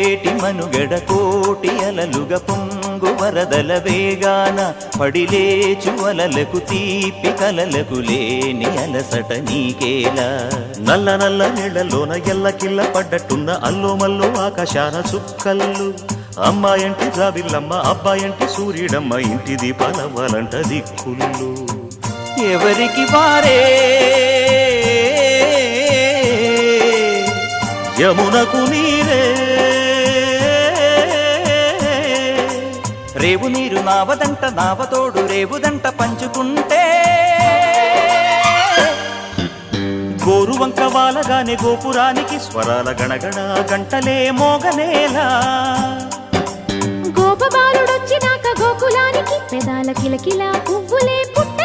పొంగేటి మనుగడ కోటి అలలుగా పొంగు వరదల వేగాన పడిలేచు అలలకు తీపి కలలకు లేని అలసట నీకేలా నల్ల నల్ల నీళ్లలోన ఎల్లకిల్ల పడ్డట్టున్న అల్లో మల్లో ఆకాశాన చుక్కల్లు అమ్మాయంటి జాబిల్లమ్మ అబ్బాయంటి సూర్యుడమ్మ ఇంటి దీపాలవ్వాలంట దిక్కులు ఎవరికి వారే యమునకు నీరే రేవు నీరు నావదంట నావతోడు రేవుదంట పంచుకుంటే గోరువంక వాలగానే గోపురానికి స్వరాల గణగణ గంటలే మోగనేలా గోపబాలుడొచ్చినాక గోకులానికి పెదాల కిలకిల పువ్వులే పుట్ట